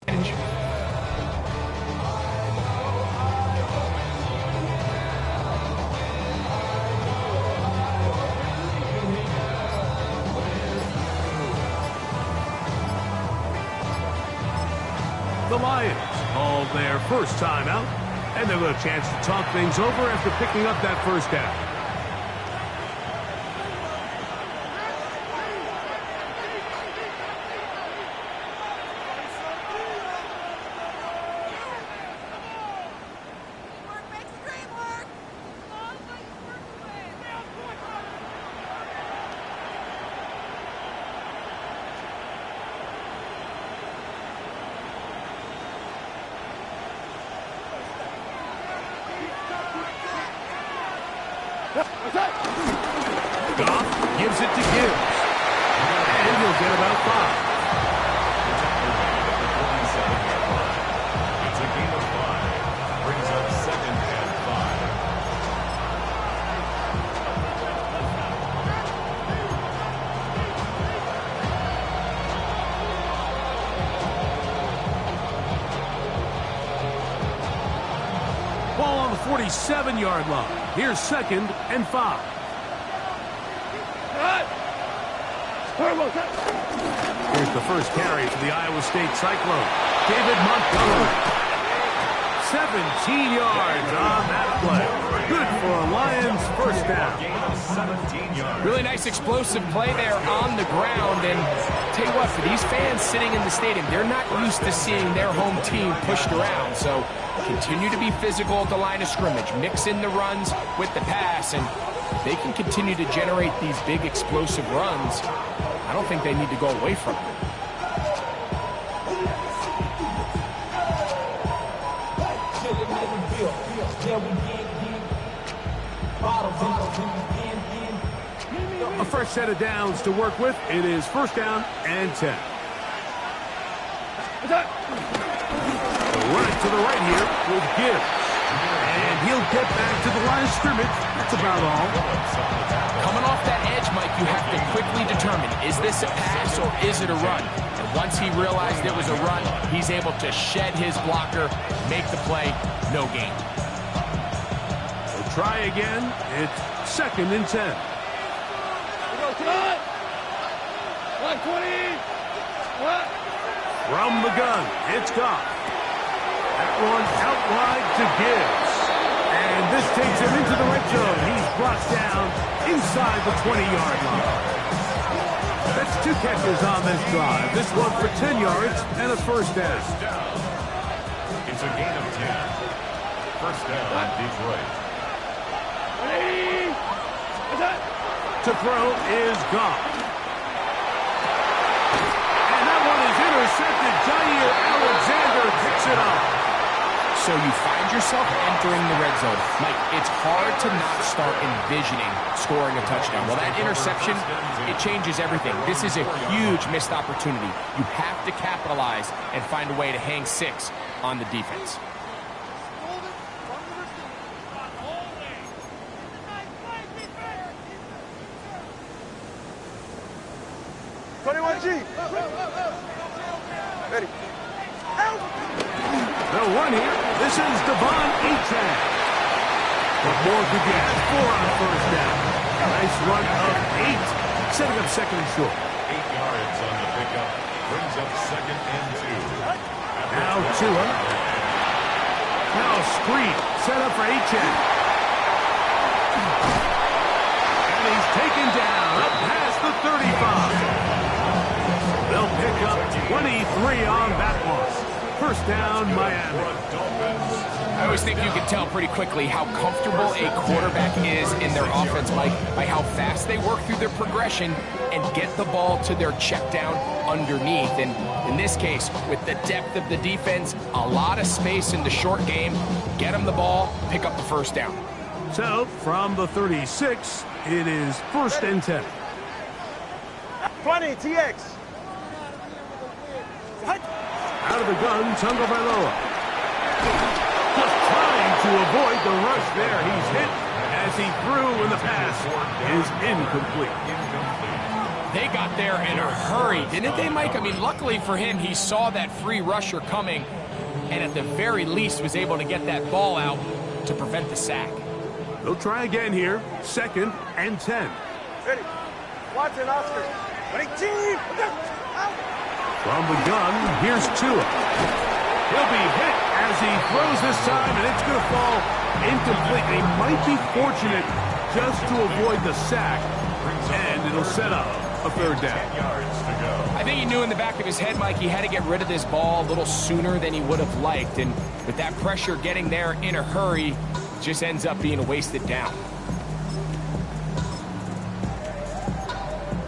The Lions called their first timeout, and they'll get a chance to talk things over after picking up that first down. Goff gives it to Gibbs, and he'll get about 5. It's a gain of 5. Brings up 2nd and 5. Ball on the 47-yard line. Here's 2nd and 5. Here's the first carry for the Iowa State Cyclone. David Montgomery. 17 yards on that play. Good for a Lions first down. Really nice explosive play there on the ground. And tell you what, for these fans sitting in the stadium, they're not used to seeing their home team pushed around. So continue to be physical at the line of scrimmage. Mix in the runs with the pass, and they can continue to generate these big explosive runs. I don't think they need to go away from it. A fresh set of downs to work with. It is first down and 10. Right to the right here with Gibbs. And he'll get back to the line of scrimmage. That's about all. Coming off that edge, Mike, you have to quickly determine, is this a pass or is it a run? And once he realized it was a run, he's able to shed his blocker, make the play, no gain. So try again. It's 2nd and 10. From the gun, it's Goff. That one out wide to Gibbs. And this takes him into the red zone. He's brought down inside the 20-yard line. That's 2 catches on this drive. This one for 10 yards and a first down. It's a gain of 10. First down, Detroit. To throw is Goff. And that one is intercepted. Jair Alexander picks it up. So you find yourself entering the red zone. Mike, it's hard to not start envisioning scoring a touchdown. Well, that interception, it changes everything. This is a huge missed opportunity. You have to capitalize and find a way to hang 6 on the defense. Ready. They'll run here. This is Devon Achane. What more could you ask for on first down? Nice run of 8. Setting up 2nd and short. 8 yards on the pickup. Brings up 2nd and 2. Now Tua. Now a screen. Set up for Achane. And he's taken down up past the 35. They'll pick up 23 on that one. First down, Miami. I always think you can tell pretty quickly how comfortable a quarterback is in their offense, Mike, by how fast they work through their progression and get the ball to their check down underneath. And in this case, with the depth of the defense, a lot of space in the short game, get them the ball, pick up the first down. So, from the 36, it is 1st and 10. 20, TX. Out of the gun, Tagovailoa. Just trying to avoid the rush there. He's hit as he threw, and the pass is incomplete. They got there in a hurry, didn't they, Mike? I mean, luckily for him, he saw that free rusher coming and at the very least was able to get that ball out to prevent the sack. They'll try again here. 2nd and 10. Ready. Watch it, Oscar. Ready, team. From the gun, here's Tua. He'll be hit as he throws this time, and it's going to fall incomplete. He might be fortunate just to avoid the sack, and it'll set up a 3rd down. I think he knew in the back of his head, Mike, he had to get rid of this ball a little sooner than he would have liked, and with that pressure getting there in a hurry, just ends up being a wasted down.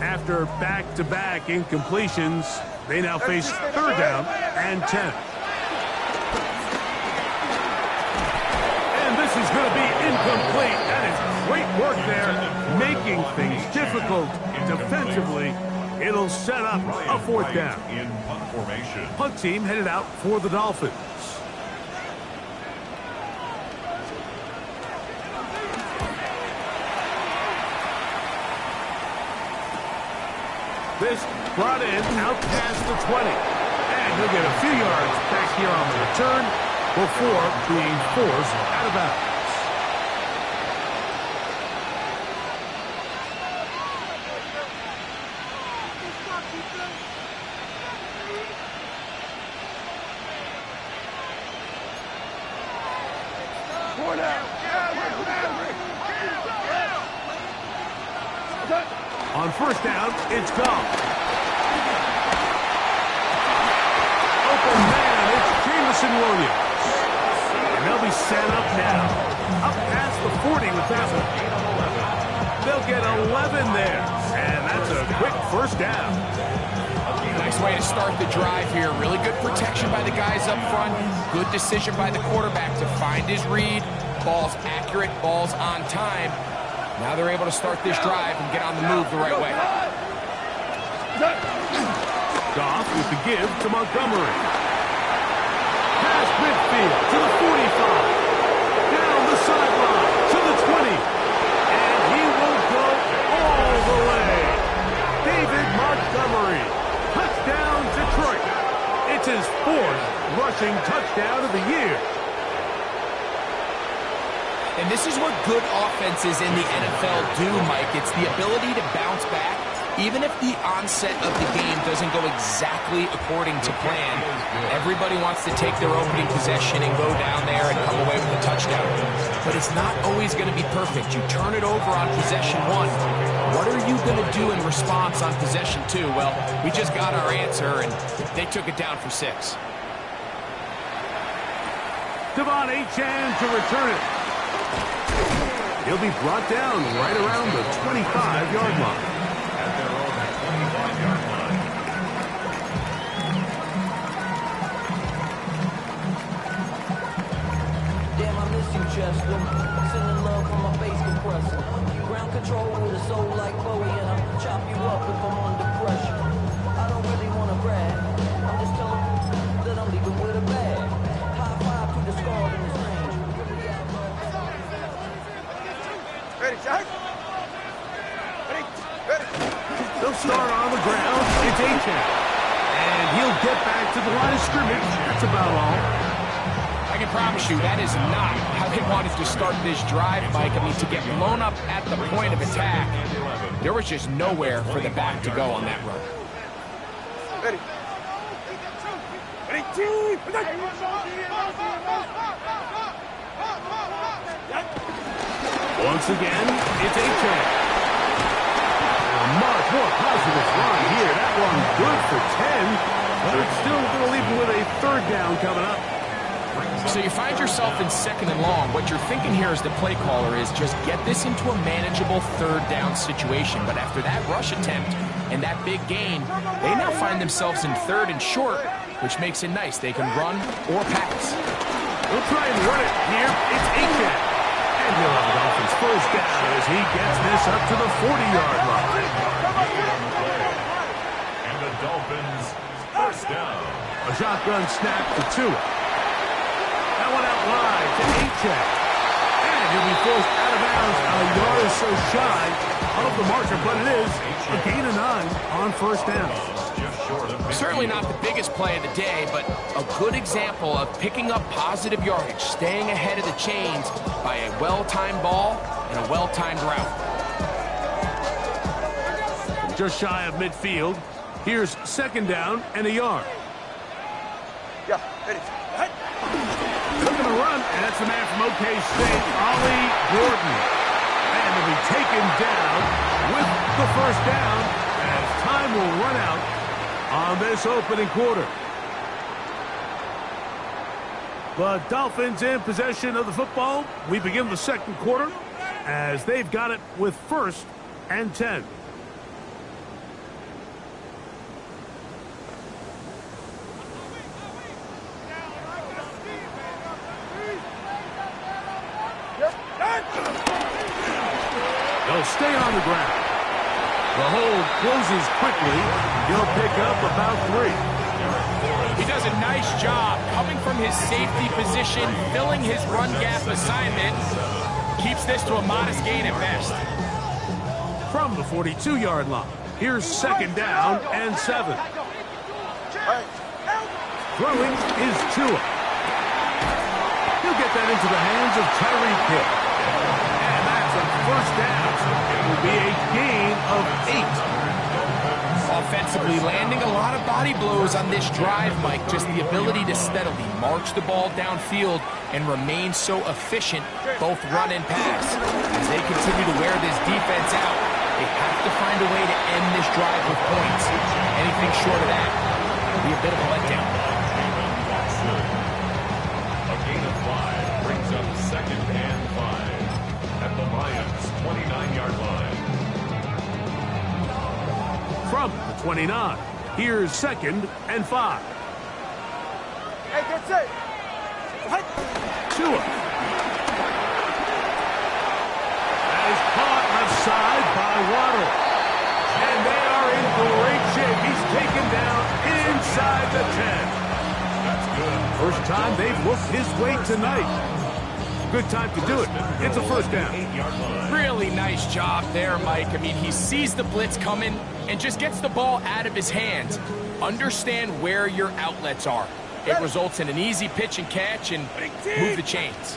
After back-to-back incompletions, they now face 3rd down and 10. And this is going to be incomplete. That is great work there, making things difficult defensively. It'll set up a 4th down. In punt formation. Punt team headed out for the Dolphins. This brought in out past the 20. And he'll get a few yards back here on the return before being forced out of bounds. On 1st down, it's gone. Open man, it's Jameson Williams. And they'll be set up now. Up past the 40 with that one. They'll get 11 there. And that's a quick 1st down. Nice way to start the drive here. Really good protection by the guys up front. Good decision by the quarterback to find his read. Ball's accurate, ball's on time. Now they're able to start this drive and get on the move the right way. Goff with the give to Montgomery. Past midfield to the 45. Down the sideline to the 20. And he will go all the way. David Montgomery. Touchdown, Detroit. It's his 4th rushing touchdown of the year. And this is what good offenses in the NFL do, Mike. It's the ability to bounce back, even if the onset of the game doesn't go exactly according to plan. Everybody wants to take their opening possession and go down there and come away with a touchdown. But it's not always going to be perfect. You turn it over on possession 1. What are you going to do in response on possession 2? Well, we just got our answer, and they took it down for 6. Devon Achane to return it. He'll be brought down right around the 25-yard line. At their own 25-yard line. Damn, I miss you, Chester. Sending love from my bass compressor. Ground control with a soul like Bowie, and I'll chop you up if I'm under pressure. I don't really want to brag. I'm just telling you that I'm leaving with a bag. High five to the scarred in his range. Ready, Jack? Ready, ready. They'll start on the ground. It's Achane. And he'll get back to the line of scrimmage. That's about all. I can promise you that is not how they wanted to start this drive, Mike. I mean, to get blown up at the point of attack, there was just nowhere for the back to go on that run. Ready. Ready, team. Once again, it's Achane. A much more positive run here. That one good for 10, but it's still going to leave him with a 3rd down coming up. So you find yourself in 2nd and long. What you're thinking here as the play caller is just get this into a manageable 3rd down situation. But after that rush attempt and that big gain, they now find themselves in 3rd and short, which makes it nice. They can run or pass. We'll try and run it here. It's Achane. And he'll have Dolphins 1st down as he gets this up to the 40-yard line. And the Dolphins 1st down. A shotgun snap to Tua. That one out wide to Achane. And he'll be forced out of bounds a yard or so shy of the marker, but it is a gain of 9 on first down. Certainly not the biggest play of the day, but a good example of picking up positive yardage, staying ahead of the chains by a well-timed ball and a well-timed route. Just shy of midfield. Here's second down and a yard. Yeah, ready. Looking to run, and that's the man from OK State, Ollie Gordon. And he'll be taken down with the first down as time will run out on this opening quarter. The Dolphins in possession of the football. We begin the second quarter as they've got it with first and 10. They'll stay on the ground. The hold closes quickly. He'll pick up about 3. He does a nice job coming from his safety position, filling his run gap assignment. Keeps this to a modest gain at best. From the 42-yard line, here's second down and 7. Throwing is Tua. He'll get that into the hands of Tyreek Hill. And that's a first down. It will be a gain of 8. Offensively, landing a lot of body blows on this drive, Mike. Just the ability to steadily march the ball downfield and remain so efficient, both run and pass. As they continue to wear this defense out, they have to find a way to end this drive with points. Anything short of that will be a bit of a letdown. A gain of 5 brings up second and 5 at the Lions' 29-yard line. From the 29, here's second and 5. Hey, that's it. Tua. That is caught offside by Waddle. And they are in great shape. He's taken down inside the 10. That's good. First time they've looked his way tonight. Good time to do it. It's a first down. Really nice job there, Mike. I mean, he sees the blitz coming and just gets the ball out of his hands. Understand where your outlets are. It results in an easy pitch and catch and move the chains.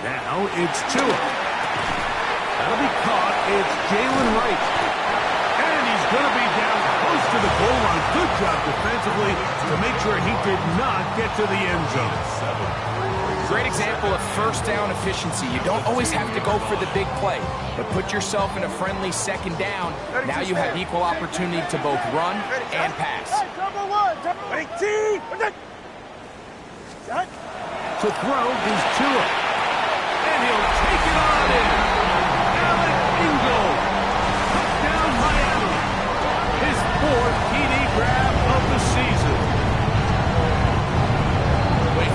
Now it's Tua. That'll be caught. It's Jalen Wright. And he's going to be down close to the goal line. Good job defensively to make sure he did not get to the end zone. Great example of first down efficiency. You don't always have to go for the big play, but put yourself in a friendly second down. Now you have equal opportunity to both run and pass. To throw is Tua. And he'll take it on in. Alec Ingold. Touchdown Miami. His 4th TD grab of the season.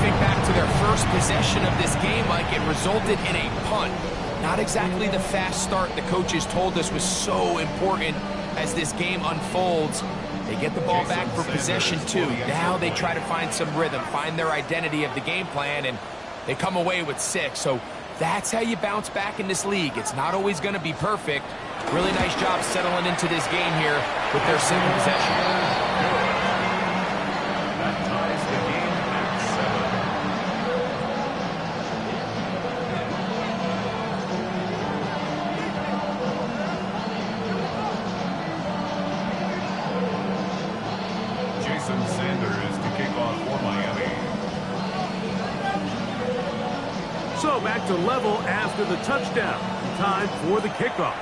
Think back to their first possession of this game, Mike, it resulted in a punt. Not exactly the fast start the coaches told us was so important as this game unfolds. They get the ball back for possession 2. Now they try to find some rhythm, find their identity of the game plan, and they come away with 6. So that's how you bounce back in this league. It's not always going to be perfect. Really nice job settling into this game here with their second possession. Sanders to kick off for Miami. So back to level after the touchdown. Time for the kickoff.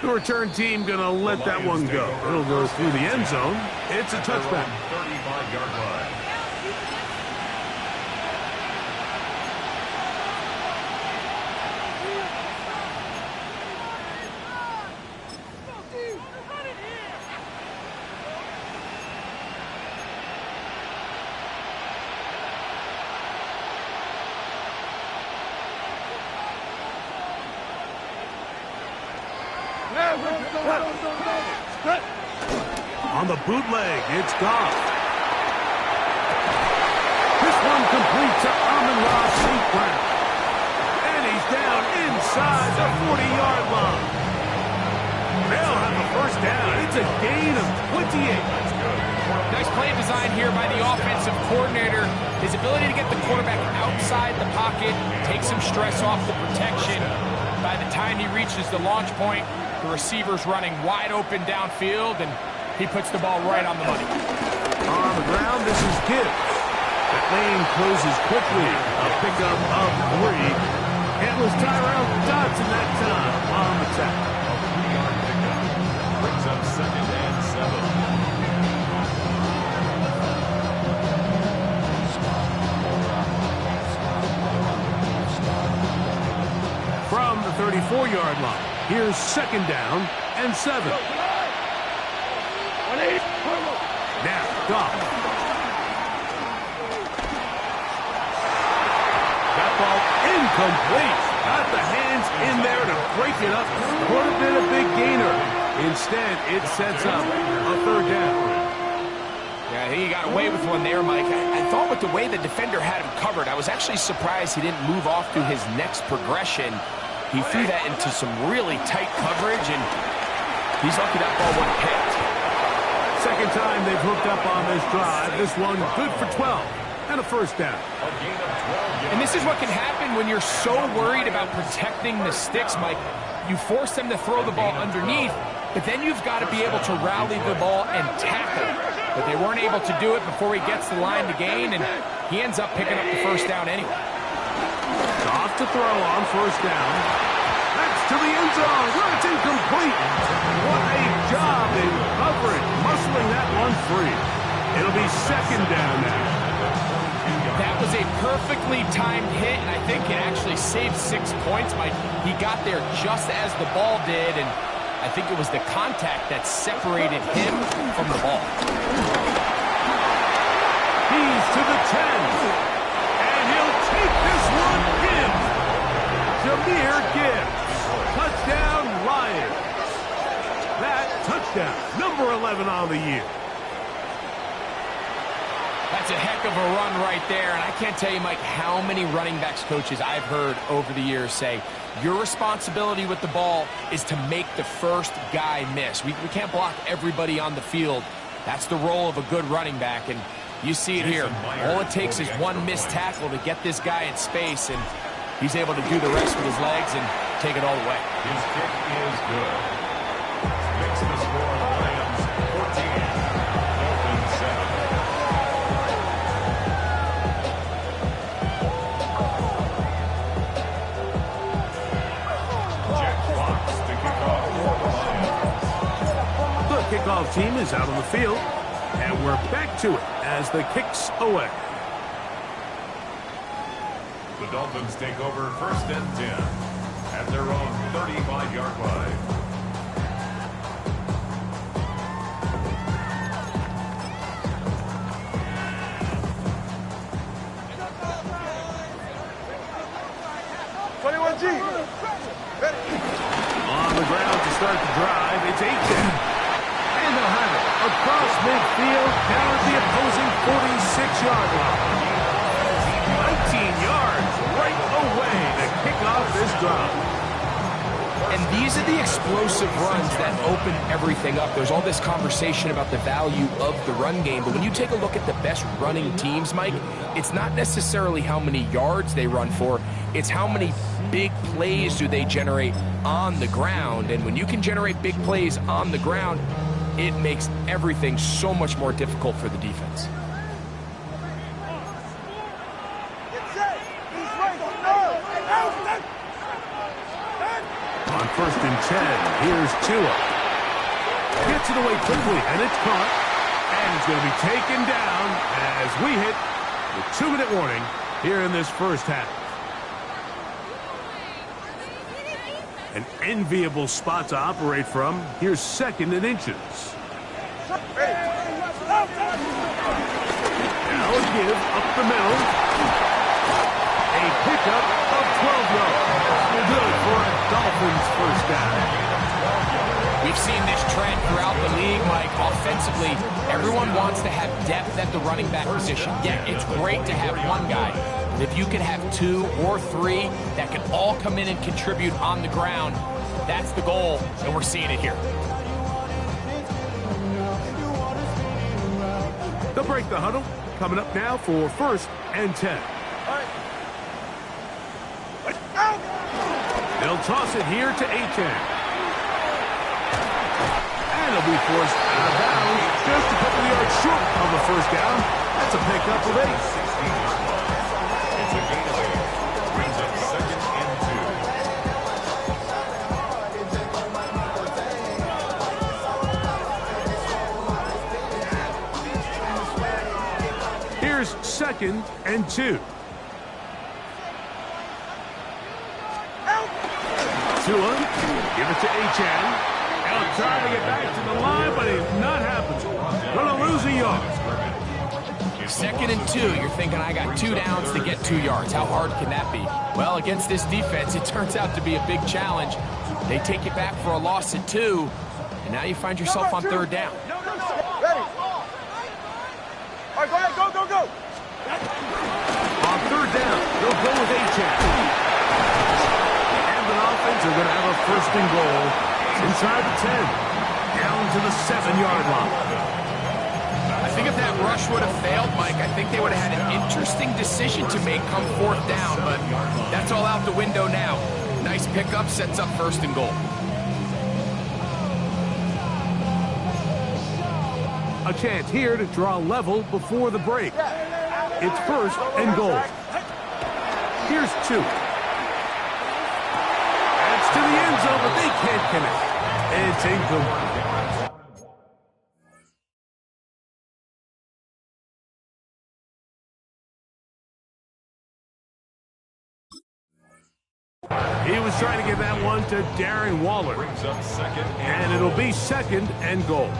The return team going to let that one go. It'll go through the end zone. It's a touchback. 35-yard line. On the bootleg, it's Goff. His one complete to Amon-Ra St. Brown. And he's down inside the 40-yard line. They'll have a first down. It's a gain of 28. Nice play design here by the offensive coordinator. His ability to get the quarterback outside the pocket, take some stress off the protection. By the time he reaches the launch point, the receiver's running wide open downfield, and he puts the ball right on the money. On the ground, this is Gibbs. That lane closes quickly. A pickup of 3. It was Tyrell Dodson that time on the tackle. A 3-yard pickup. Brings up 2nd and 7. From the 34-yard line, here's 2nd down and 7. Now, Goff. That ball incomplete. Got the hands in there to break it up. Would have been a big gainer. Instead, it sets up a 3rd down. Yeah, I think he got away with one there, Mike. I thought with the way the defender had him covered, I was actually surprised he didn't move off to his next progression. He threw that into some really tight coverage, and he's lucky that ball wasn't picked. Second time they've hooked up on this drive. This one good for 12 and a first down. And this is what can happen when you're so worried about protecting the sticks, Mike. You force them to throw the ball underneath, but then you've got to be able to rally the ball and tackle. But they weren't able to do it before he gets the line to gain, and he ends up picking up the first down anyway. Off to throw on first down. That's to the end zone. Well, it's incomplete. What a job in coverage, muscling that one free. It'll be 2nd down now. That was a perfectly timed hit, and I think it actually saved 6 points, Mike. He got there just as the ball did, and I think it was the contact that separated him from the ball. He's to the 10. And he'll take this one in. Jahmyr Gibbs. Touchdown, Lions. That touchdown, number 11 on the year. That's a heck of a run right there, and I can't tell you, Mike, how many running backs coaches I've heard over the years say, your responsibility with the ball is to make the first guy miss. We can't block everybody on the field. That's the role of a good running back, and you see it here. All it takes is one missed tackle to get this guy in space, and he's able to do the rest with his legs and take it all the way. His kick is good. Makes the score Lions 14, Dolphins 7. Jack Fox to kick off for the Lions. The kickoff team is out on the field, and we're back to it as the kick's away. The Dolphins take over 1st and 10 at their own 35-yard line. On the ground to start the drive, it's 8 down. And they'll have it across midfield, down at the opposing 46-yard line. 19 yards right away to kick off this drive. And these are the explosive runs that open everything up. There's all this conversation about the value of the run game, but when you take a look at the best running teams, Mike, it's not necessarily how many yards they run for, it's how many big plays do they generate on the ground. And when you can generate big plays on the ground, it makes everything so much more difficult for the defense. On 1st and 10, here's Tua. Gets it away quickly, and it's caught. And it's going to be taken down as we hit the 2-minute warning here in this first half. An enviable spot to operate from. Here's 2nd and inches. Now a give up the middle. A pickup of 12 yards. Good for a Dolphins first down. We've seen this trend throughout the league, Mike, offensively, everyone wants to have depth at the running back position. Yeah, it's great to have one guy, but if you can have 2 or 3 that can all come in and contribute on the ground, that's the goal, and we're seeing it here. They'll break the huddle. Coming up now for 1st and 10. They'll toss it here to Achane. And it'll be forced out of bounds just a couple of yards short of the 1st down. That's a pickup of 8. It's a gain of 8. Brings up 2nd and 2. Here's 2nd and 2. Tua, give it to Achane. He'll try to get back to the line, but it's not happening. Gonna lose a yard. 2nd and 2, you're thinking, I got 2 downs to get 2 yards. How hard can that be? Well, against this defense, it turns out to be a big challenge. They take you back for a loss at 2, and now you find yourself on 3rd down. Ready. All right, go ahead, go, go, go. On 3rd down, they'll go with Achane. Offense are going to have a 1st and goal inside the 10, down to the 7-yard line. I think if that rush would have failed, Mike, I think they would have had an interesting decision to make come 4th down, but that's all out the window now. Nice pickup, sets up 1st and goal. A chance here to draw level before the break. It's 1st and goal. Here's 2. To the end zone, but they can't connect. It's incomplete. He was trying to get that one to Darren Waller. Brings up 2nd and it'll be 2nd and goal.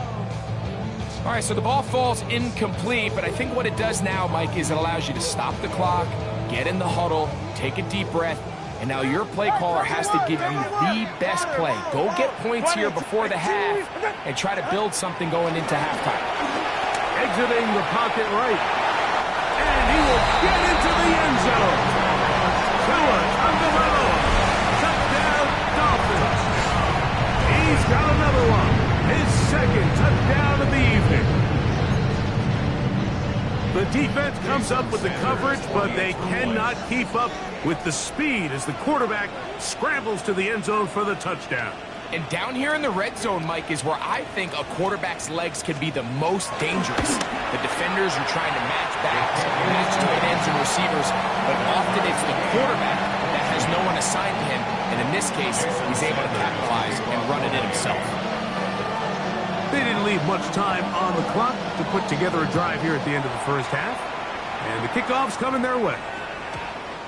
All right, so the ball falls incomplete, but I think what it does now, Mike, is it allows you to stop the clock, get in the huddle, take a deep breath, and now your play caller has to give you the best play. Go get points here before the half and try to build something going into halftime. Exiting the pocket right. And he will get into the end zone. Tua Tagovailoa. Touchdown, Dolphins. He's got another one. His 2nd touchdown of the evening. The defense comes up with the coverage, but they cannot keep up with the speed as the quarterback scrambles to the end zone for the touchdown. And down here in the red zone, Mike, is where I think a quarterback's legs can be the most dangerous. The defenders are trying to match backs, match tight ends and receivers, but often it's the quarterback that has no one assigned to him, and in this case, he's able to capitalize and run it in himself. They didn't leave much time on the clock to put together a drive here at the end of the 1st half, and the kickoff's coming their way.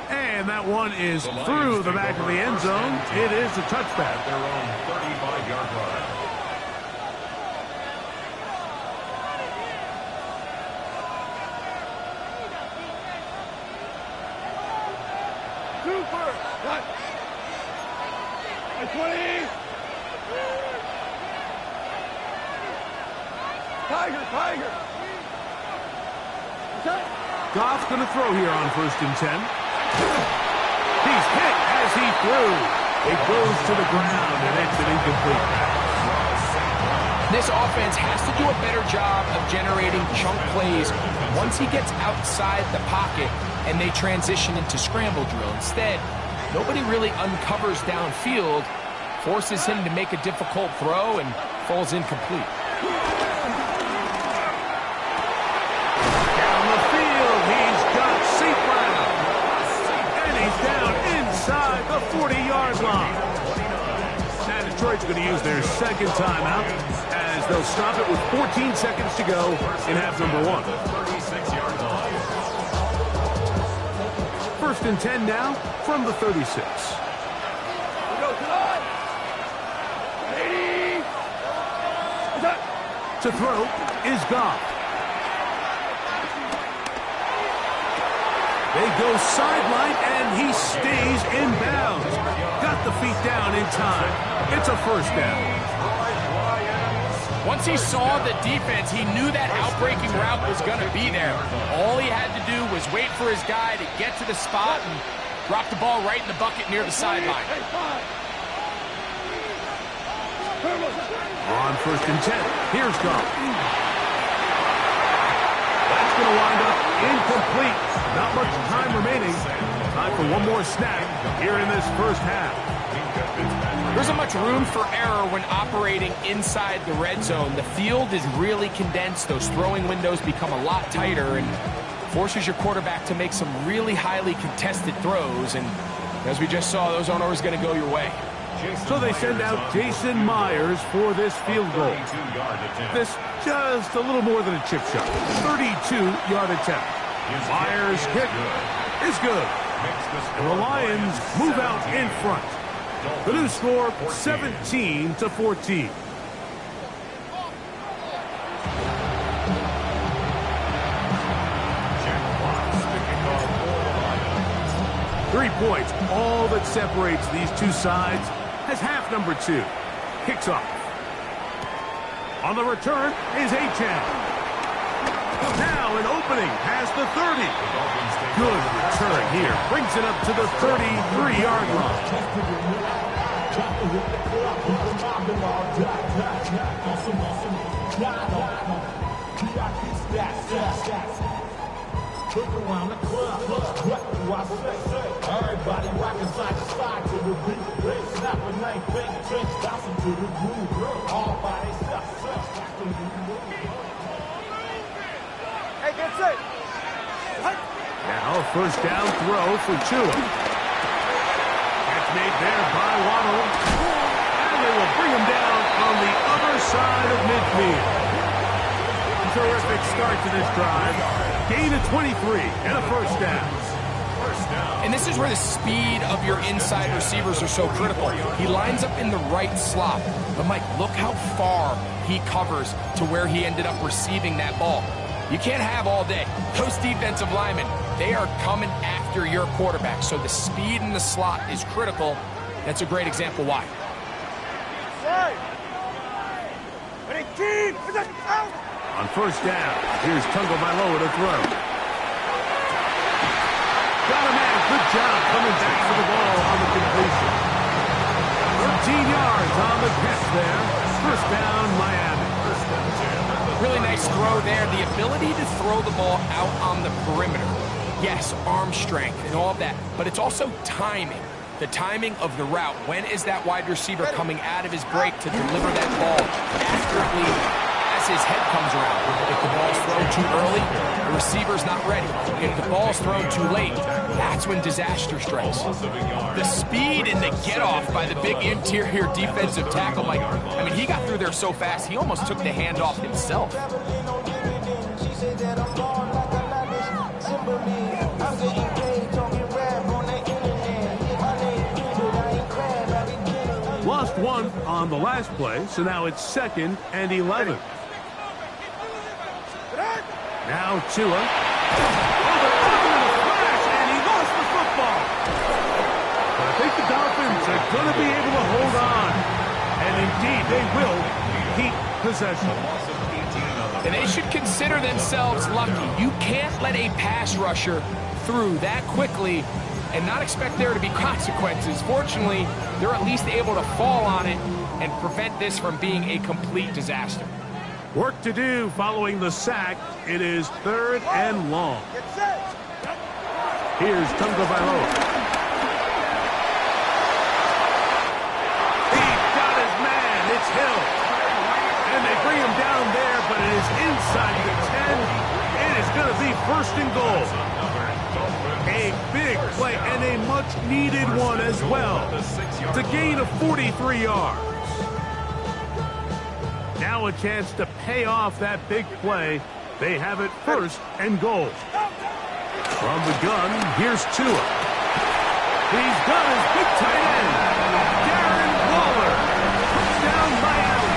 And that one is through the back of the end zone. It is a touchback. Their own 35-yard line. Super. Cut. 20. Tiger. Goff's going to throw here on 1st and 10. He's hit as he threw. It goes to the ground, and it's an incomplete pass. This offense has to do a better job of generating chunk plays once he gets outside the pocket and they transition into scramble drill. Instead, nobody really uncovers downfield, forces him to make a difficult throw, and falls incomplete. Down the field, he's got St. Brown. And he's down inside the 40-yard line. Now Detroit's going to use their 2nd timeout as they'll stop it with 14 seconds to go in half number 1. 36-yard line. 1st and 10 now from the 36. To throw is Goff. They go sideline, and he stays in bounds. Got the feet down in time. It's a 1st down. Once he saw the defense, he knew that outbreaking route was going to be there. All he had to do was wait for his guy to get to the spot and drop the ball right in the bucket near the sideline. On 1st and 10, here's Goff. That's going to wind up incomplete. Not much time remaining. Time for one more snap here in this first half. There isn't much room for error when operating inside the red zone. The field is really condensed. Those throwing windows become a lot tighter and forces your quarterback to make some really highly contested throws. And as we just saw, those aren't always going to go your way. So they send out Jason Myers for this field goal. This just a little more than a chip shot. 32-yard attempt. Myers' kick is good. And the Lions move out in front. The new score, 17-14. 3 points, all that separates these two sides, as half number 2 kicks off. On the return is Achane. Now an opening has the 30. Good return here. Brings it up to the 33-yard line. Around the club, everybody rocking side to side to the beat. Snap a night, bang, trench, bouncing to the groove. All by themselves, Hey, get set. Now first down throw for Tua. Catch made there by Waddle. And they will bring him down on the other side of midfield. Terrific start to this drive. Gain of 23 and a first down. And this is where the speed of your inside receivers are so critical. He lines up in the right slot. But, Mike, look how far he covers to where he ended up receiving that ball. You can't have all day. Those defensive linemen, they are coming after your quarterback. So the speed in the slot is critical. That's a great example why. On first down, here's Tagovailoa to throw. Got a man, good job coming back for the ball on the completion. 13 yards on the catch there. First down, Miami. Really nice throw there. The ability to throw the ball out on the perimeter. Yes, arm strength and all of that, but it's also timing. The timing of the route. When is that wide receiver coming out of his break to deliver that ball accurately as his head comes around? If the ball's thrown too early, the receiver's not ready. If the ball's thrown too late, that's when disaster strikes. The speed and the get-off by the big interior defensive tackle, Mike, I mean, he got through there so fast, he almost took the handoff himself. Lost one on the last play, so now it's 2nd and 11. Now Tua. Oh, they're open in a flash, and he lost the football. But I think the Dolphins are going to be able to hold on. And indeed, they will keep possession. And they should consider themselves lucky. You can't let a pass rusher through that quickly and not expect there to be consequences. Fortunately, they're at least able to fall on it and prevent this from being a complete disaster. Work to do following the sack. It is 3rd and long. Here's Tagovailoa. He got his man. It's Hill. And they bring him down there, but it is inside the 10. It is going to be 1st and goal. A big play and a much-needed one as well. It's a gain of 43 yards. Now a chance to pay off that big play. They have it 1st and goal. From the gun, here's Tua. He's got his big tight end, Darren Waller. Touchdown, Miami.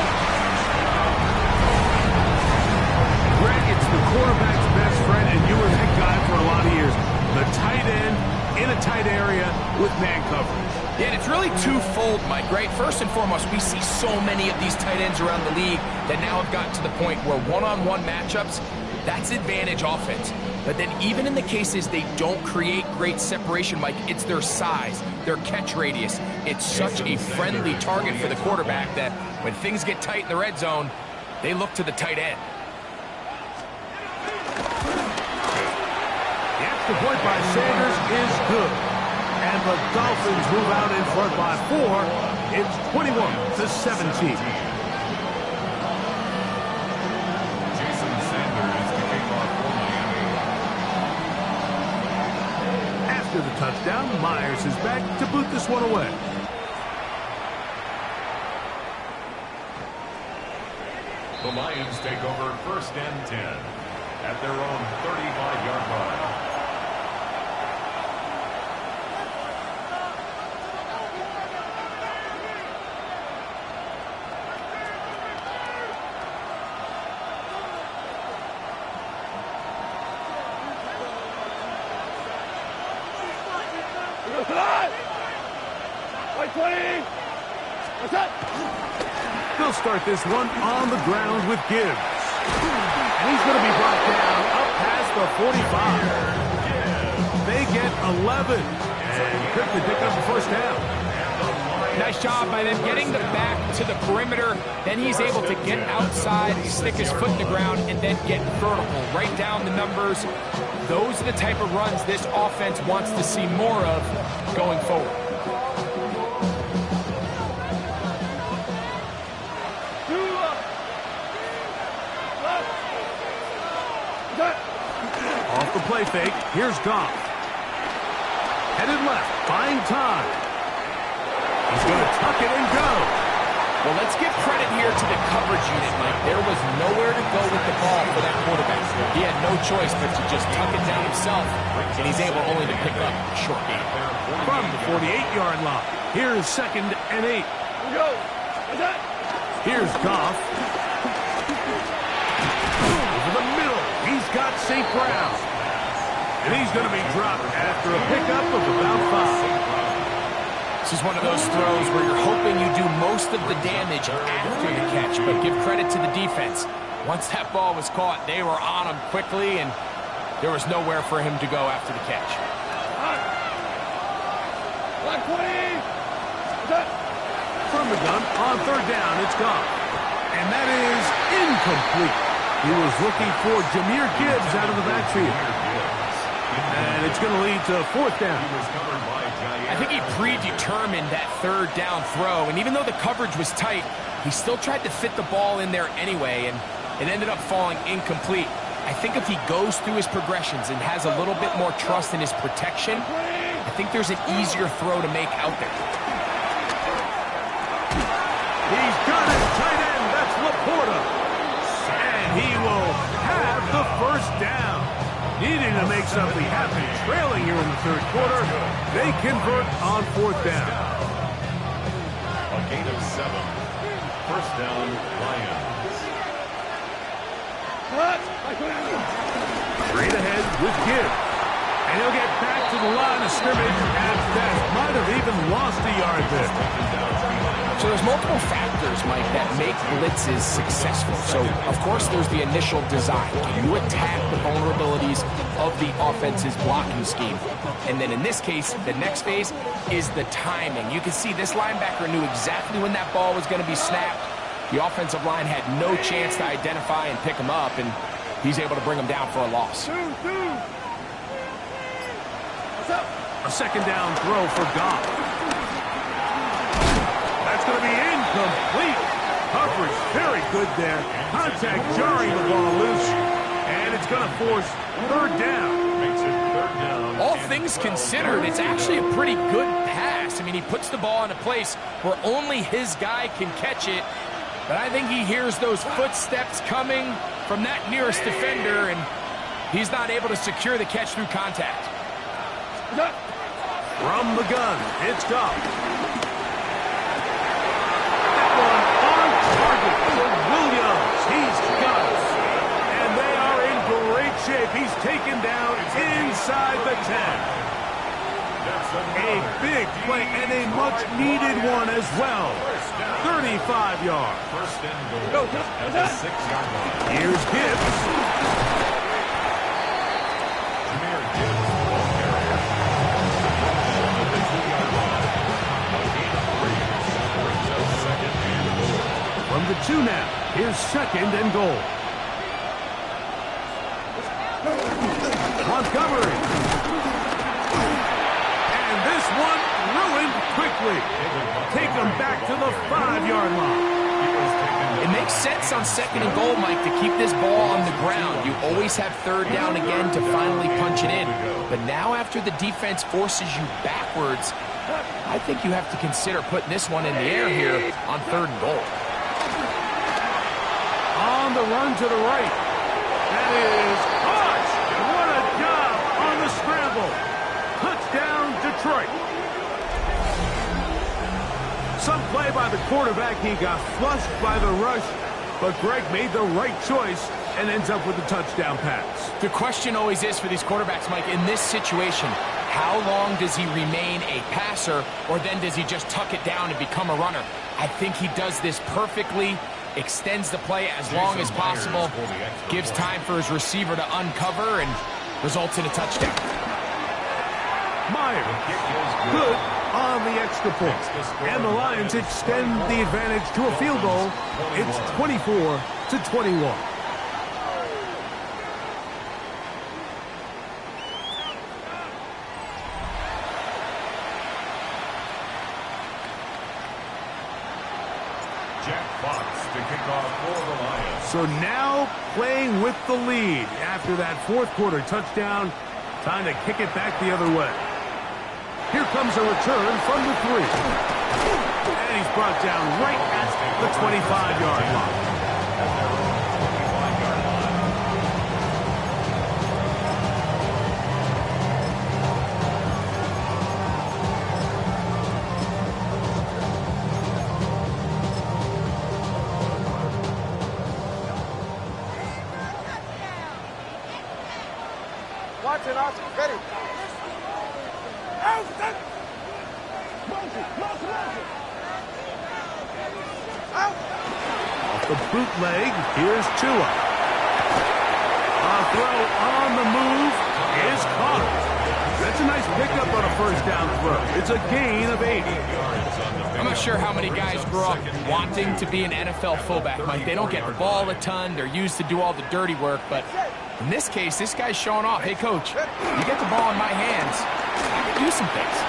Greg, it's the quarterback's best friend, and you were that guy for a lot of years. The tight end in a tight area with man coverage. Yeah, and it's really twofold, Mike, right? First and foremost, we see so many of these tight ends around the league that now have gotten to the point where one-on-one matchups, that's advantage offense. But then even in the cases they don't create great separation, Mike, it's their size, their catch radius. It's such a friendly target for the quarterback that when things get tight in the red zone, they look to the tight end. The extra point by Sanders is good. And the Dolphins move out in front by 4. It's 21-17. Jason Sanders to kick off for Miami. After the touchdown, Myers is back to boot this one away. The Lions take over 1st and 10 at their own 35-yard line. They'll start this one on the ground with Gibbs. And he's going to be brought down up past the 45. They get 11. And quickly pick up the first down. Nice job by them getting the back to the perimeter. Then he's able to get outside, stick his foot in the ground, and then get vertical. Right down the numbers. Those are the type of runs this offense wants to see more of going forward. Off the play fake, here's Goff. Headed left, buying time. He's going to tuck it and go. Well, let's give credit here to the coverage unit, Mike. There was nowhere to go with the ball for that quarterback. He had no choice but to just tuck it down himself, and he's able only to pick up a short gain. From the 48-yard line, here's 2nd and 8. Here's Goff. Over the middle, he's got St. Brown. And he's going to be dropped after a pickup of about 5. This is one of those throws where you're hoping you do most of the damage after the catch, but give credit to the defense. Once that ball was caught, they were on him quickly, and there was nowhere for him to go after the catch. From the gun, on 3rd down, it's Goff. And that is incomplete. He was looking for Jahmyr Gibbs out of the backfield. And it's going to lead to 4th down. I think he predetermined that 3rd down throw, and even though the coverage was tight, he still tried to fit the ball in there anyway, and it ended up falling incomplete. I think if he goes through his progressions and has a little bit more trust in his protection, I think there's an easier throw to make out there. He's got his tight end. That's Laporta. And he will have the 1st down. Needing to make something happen, trailing here in the 3rd quarter. They convert on 4th down. A gain of 7. 1st down, Lions. Straight ahead with Gibbs. And he'll get back to the line of scrimmage at best. Might have even lost a yard there. So there's multiple factors, Mike, that make blitzes successful. So, of course, there's the initial design. Can you attack the vulnerabilities of the offense's blocking scheme? And then in this case, the next phase is the timing. You can see this linebacker knew exactly when that ball was going to be snapped. The offensive line had no chance to identify and pick him up, and he's able to bring him down for a loss. A 2nd down throw for Goff. That's going to be incomplete. Coverage very good there. Contact jarring the ball loose. And it's going to force 3rd down. Makes it 3rd down. All things considered, it's actually a pretty good pass. I mean, he puts the ball in a place where only his guy can catch it. But I think he hears those footsteps coming from that nearest defender, and he's not able to secure the catch through contact. From the gun, it's Goff. That one on target for Williams. He's got it. And they are in great shape. He's taken down inside the 10. A big play and a much-needed one as well. 35 yards. First and goal at the 6-yard line. Here's Gibbs. Jahmyr Gibbs, ball carrier. At the 2-yard line. A gain of 3. That brings up second and goal. From the 2 now. Here's second and goal. Montgomery. And this one ruined quickly. Take them back to the 5-yard line. It makes sense on second and goal, Mike, to keep this ball on the ground. You always have third down again to finally punch it in. But now after the defense forces you backwards, I think you have to consider putting this one in the air here on third and goal. On the run to the right. That is caught. What a job on the scramble. Touchdown, Detroit. Some play by the quarterback. He got flushed by the rush, but Greg made the right choice and ends up with a touchdown pass. The question always is for these quarterbacks, Mike, in this situation, how long does he remain a passer, or then does he just tuck it down and become a runner? I think he does this perfectly, extends the play as long as possible, gives time for his receiver to uncover, and results in a touchdown. Myers, good on the extra point. And the Lions extend the advantage to a field goal. It's 24-21. Jack Fox to kick off for the Lions. So now playing with the lead after that fourth quarter touchdown. Time to kick it back the other way. Here comes a return from the 3. And he's brought down right at the 25-yard line. Watson, Oscar, ready. Out, Off the bootleg, here's Tua. A throw on the move is caught. That's a nice pickup on a first down throw. It's a gain of 8. I'm not sure how many guys grow up wanting to be an NFL fullback, Mike. They don't get the ball a ton. They're used to do all the dirty work. But in this case, this guy's showing off. Hey, coach, you get the ball in my hands, I can do some things.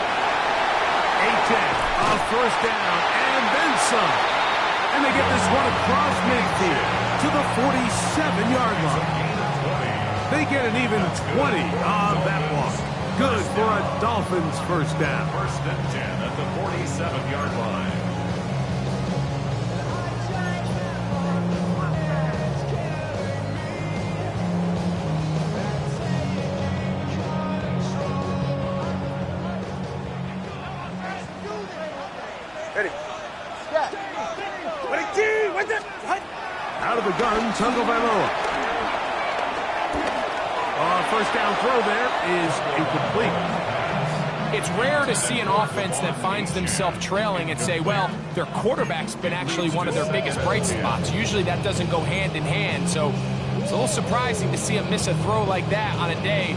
A first down and then some. And they get this one across midfield to the 47-yard line. They get an even 20 on that one. Good for a Dolphins first down. First and 10 at the 47-yard line. Ready. Step. Out of the gun, Tagovailoa. First down throw there is incomplete. It's rare to see an offense that finds themselves trailing and say, well, their quarterback's been actually one of their biggest bright spots. Usually that doesn't go hand in hand, so it's a little surprising to see him miss a throw like that on a day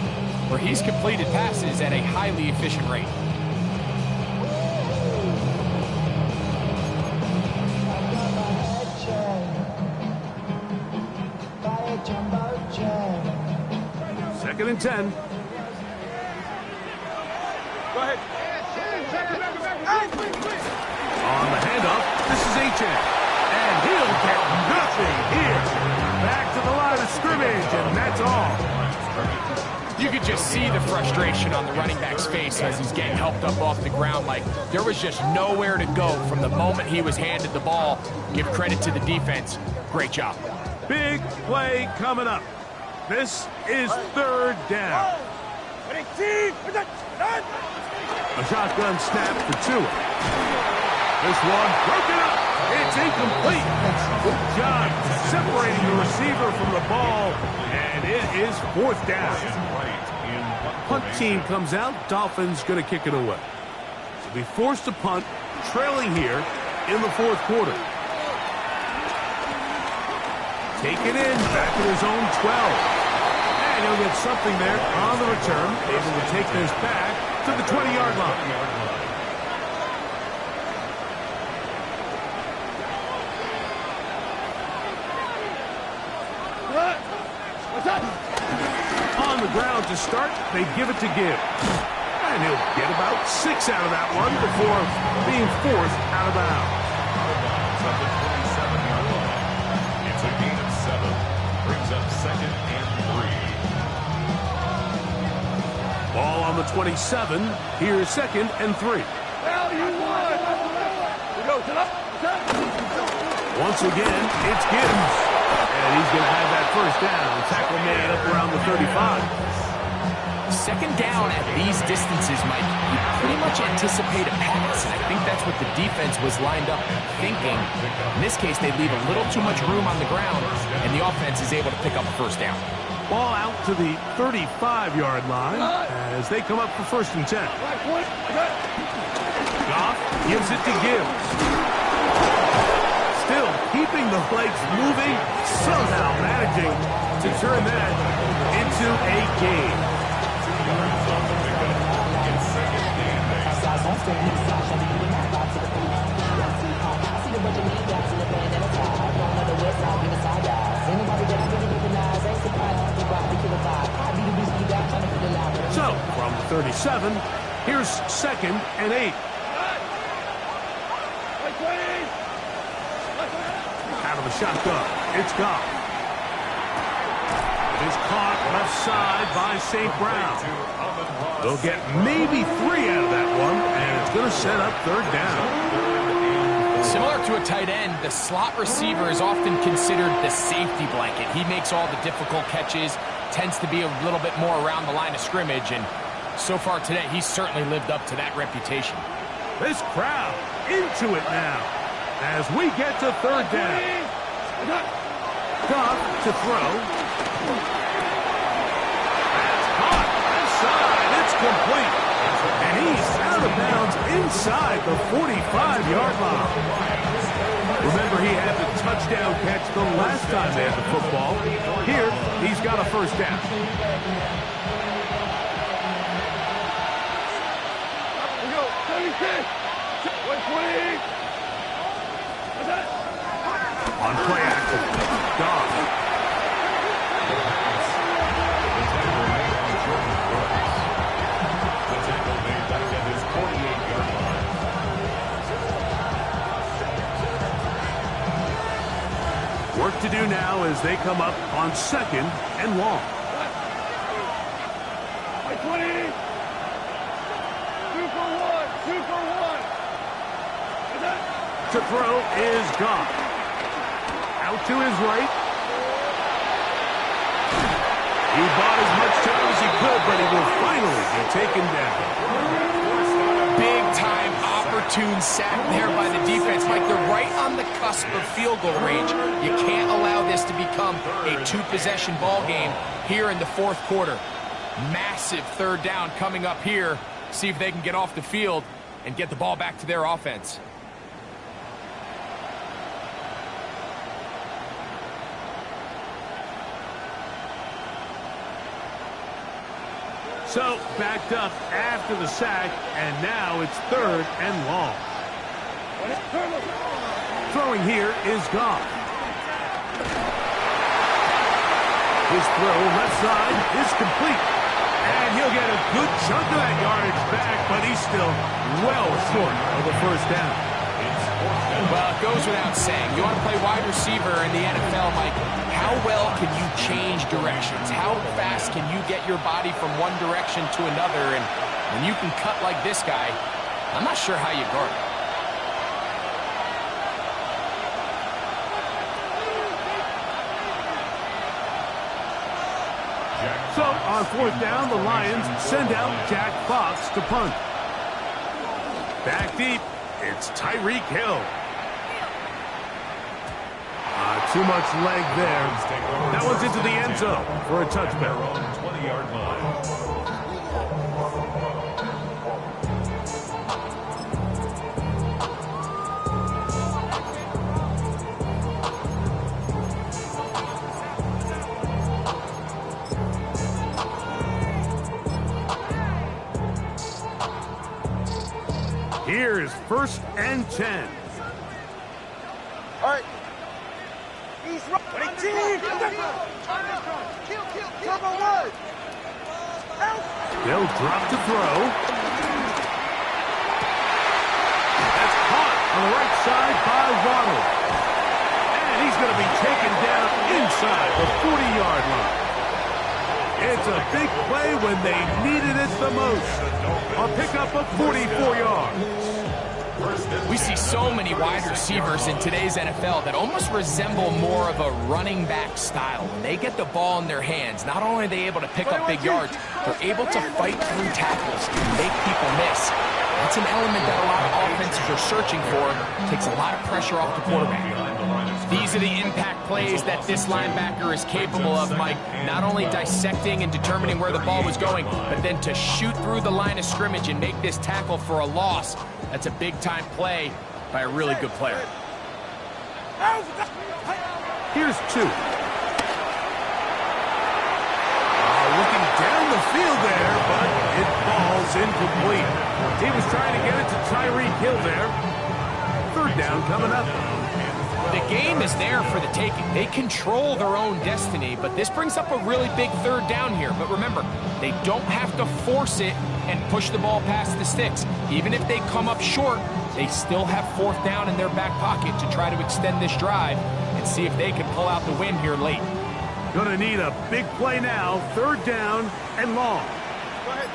where he's completed passes at a highly efficient rate. Second and 10. Go ahead. On the handoff, this is Achane. And he'll get nothing here. Back to the line of scrimmage, and that's all. You could just see the frustration on the running back's face as he's getting helped up off the ground. Like, there was just nowhere to go from the moment he was handed the ball. Give credit to the defense. Great job. Big play coming up. This is third down. A shotgun snap for Tua. This one broken up. It's incomplete. Good job separating the receiver from the ball, and it is fourth down. Punt team comes out. Dolphins going to kick it away. be forced to punt, trailing here in the fourth quarter. Taken in, back at his own 12. And he'll get something there on the return, able to take this back to the 20-yard line. On the ground to start, they give it to Gibbs. And he'll get about 6 out of that one before being forced out of bounds. At the 27-yard line. It's a gain of 7. Brings up 2nd and 3. Ball on the 27. Here's 2nd and 3. Once again, it's Gibbs. And he's going to have that first down. Tackle man up around the 35. Second down at these distances, Mike, you pretty much anticipate a pass, and I think that's what the defense was lined up thinking. In this case, they leave a little too much room on the ground, and the offense is able to pick up a first down. Ball out to the 35-yard line as they come up for 1st and 10. Goff gives it to Gibbs. Still keeping the legs moving, somehow managing to turn that into a game. So, from the 37, here's 2nd and 8. Out of the shotgun, it's Goff. It is caught left side by St. Brown. They'll get maybe 3 out of that one, and it's going to set up 3rd down. Similar to a tight end, the slot receiver is often considered the safety blanket. He makes all the difficult catches, tends to be a little bit more around the line of scrimmage, and so far today, he's certainly lived up to that reputation. This crowd into it now as we get to 3rd down. Goff to throw. That's caught left side. It's complete. And he's out of bounds inside the 45-yard line. Remember, he had the touchdown catch the last time they had the football. Here, he's got a first down. On play action, Goff. The tackle made back at his 48-yard line. Work to do now as they come up on 2nd and long. To throw is Goff. Out to his right. He bought as much time as he could, but he will finally be taken down. Big time opportune sack there by the defense. Mike, they're right on the cusp of field goal range. You can't allow this to become a 2-possession ball game here in the 4th quarter. Massive 3rd down coming up here. See if they can get off the field and get the ball back to their offense. So, backed up after the sack, and now it's 3rd and long. Throwing here is Goff. His throw left side is complete. And he'll get a good chunk of that yardage back, but he's still well short of the first down. Well, it goes without saying. You want to play wide receiver in the NFL, Mike, how well can you change directions? How fast can you get your body from one direction to another? And when you can cut like this guy, I'm not sure how you guard it. So, on 4th down, the Lions send out Jack Fox to punt. Back deep, it's Tyreek Hill. Too much leg there. That one's into the end zone for a touchback. 20-yard line. Here is 1st and 10. All right. He's right. 18. Turbo one. Out. They'll drop to throw. That's caught on the right side by Waddle. And he's going to be taken down inside the 40-yard line. It's a big play when they needed it the most. A pickup of 44 yards. We see so many wide receivers in today's NFL that almost resemble more of a running back style. When they get the ball in their hands, not only are they able to pick up big yards, they're able to fight through tackles and make people miss. That's an element that a lot of offenses are searching for. Takes a lot of pressure off the quarterback. These are the impact plays that this linebacker is capable of, Mike. Not only dissecting and determining where the ball was going, but then to shoot through the line of scrimmage and make this tackle for a loss. That's a big-time play by a really good player. Here's 2. Looking down the field there, but it falls incomplete. He was trying to get it to Tyreek Hill there. 3rd down coming up. The game is there for the taking. They control their own destiny, but this brings up a really big 3rd down here. But remember, they don't have to force it and push the ball past the sticks. Even if they come up short, they still have 4th down in their back pocket to try to extend this drive and see if they can pull out the win here late. Gonna need a big play now. 3rd down and long. Go ahead.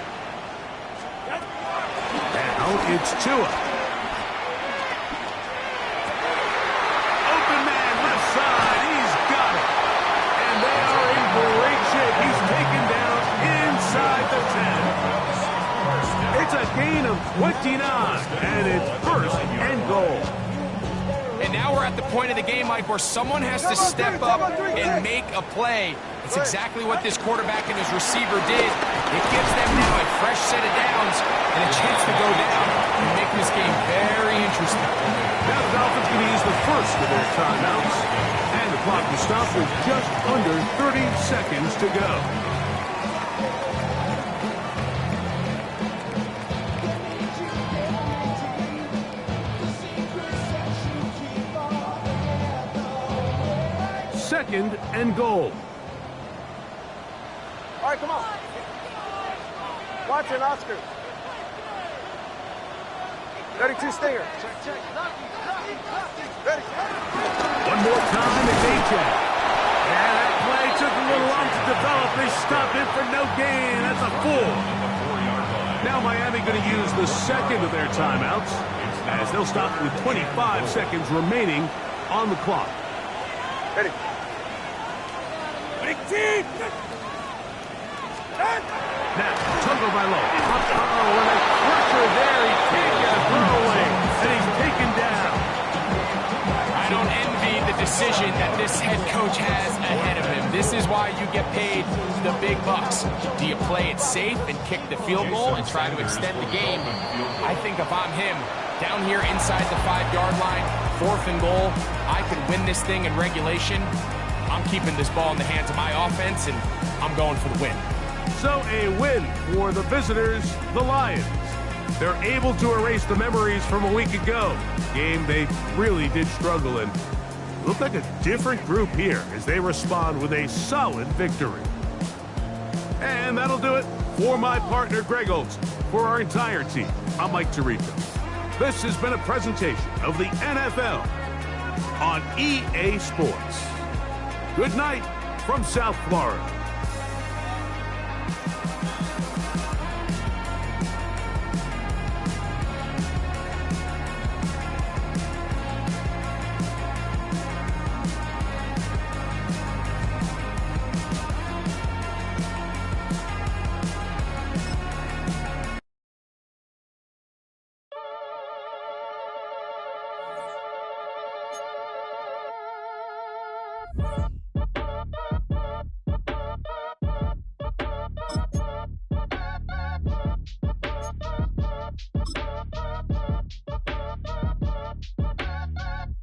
Now it's Tua. It's a gain of 29, and it's 1st and goal. And now we're at the point of the game, Mike, where someone has to step up and make a play. It's exactly what this quarterback and his receiver did. It gives them now a fresh set of downs and a chance to go down and make this game very interesting. Now the Dolphins can use the first of their timeouts, and the clock will stop with just under 30 seconds to go. Second and goal. All right, come on. Watson, Oscar. 32 Stinger. Check. Ready. One more time, it's A-Check. And that play took a little long to develop. They stopped it for no gain. That's a 4. Now Miami going to use the second of their timeouts as they'll stop with 25 seconds remaining on the clock. Ready. 18. Now, Tagovailoa. When they pressure there, he can't get a throwaway, and he's taken down. I don't envy the decision that this head coach has ahead of him. This is why you get paid the big bucks. Do you play it safe and kick the field goal and try to extend the game? I think if I'm him, down here inside the 5-yard line, 4th and goal, I can win this thing in regulation. I'm keeping this ball in the hands of my offense, and I'm going for the win. So a win for the visitors, the Lions. They're able to erase the memories from a week ago. Game they really did struggle in. Look like a different group here as they respond with a solid victory. And that'll do it for my partner, Greg Olson. For our entire team, I'm Mike Tirico. This has been a presentation of the NFL on EA Sports. Good night from South Florida.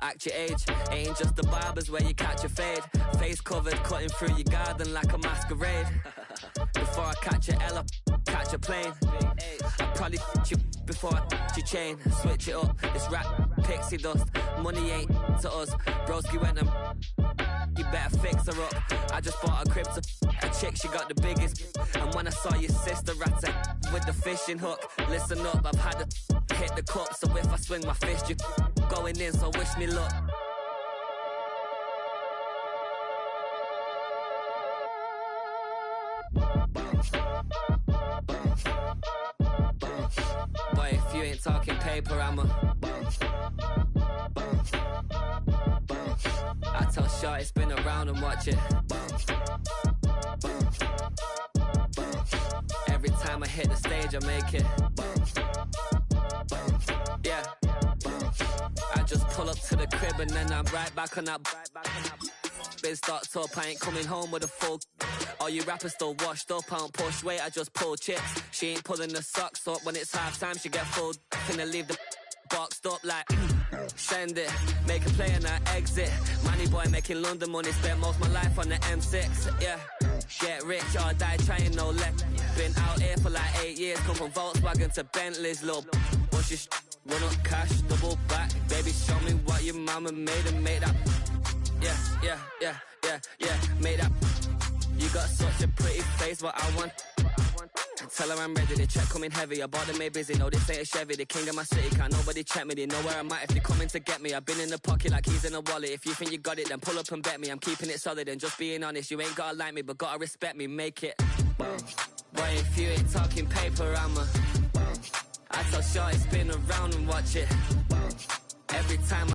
Act your age, ain't just the barbers where you catch a fade. Face covered, cutting through your garden like a masquerade. Before I catch your Ella, catch a plane. I'd probably you before I your chain. Switch it up, this rap pixie dust. Money ain't to us. Broski went and you better fix her up. I just bought a crib to a chick, she got the biggest. And when I saw your sister at it with the fishing hook, listen up, I've had to hit the cup. So if I swing my fist, you going in, so wish me luck. Boy, if you ain't talking paper, I'm a I tell Shorty spin around and watch it. Every time I hit the stage, I make it. Yeah. I just pull up to the crib and then I'm right back on that. Been starts up, I ain't coming home with a full. All you rappers still washed up, I don't push weight, I just pull chips. She ain't pulling the socks up when it's half time, she get full. Finna leave the boxed up like send it, make a play and I exit. Money boy making London money, spent most of my life on the M6. Yeah, get rich or die trying, no let. Been out here for like 8 years, come from Volkswagen to Bentley's, little. What's your run up cash, double back. Baby, show me what your mama made and make that. Yeah, make that. You got such a pretty face, what I want. Tell her I'm ready, the check coming heavy. I bought them made busy, no this ain't a Chevy. The king of my city, can't nobody check me. They know where I'm at if they coming to get me. I've been in the pocket like he's in a wallet. If you think you got it, then pull up and bet me. I'm keeping it solid and just being honest. You ain't gotta like me, but gotta respect me, make it. Boy, if you ain't talking paper, I'm a I tell Shorty spin around and watch it. Every time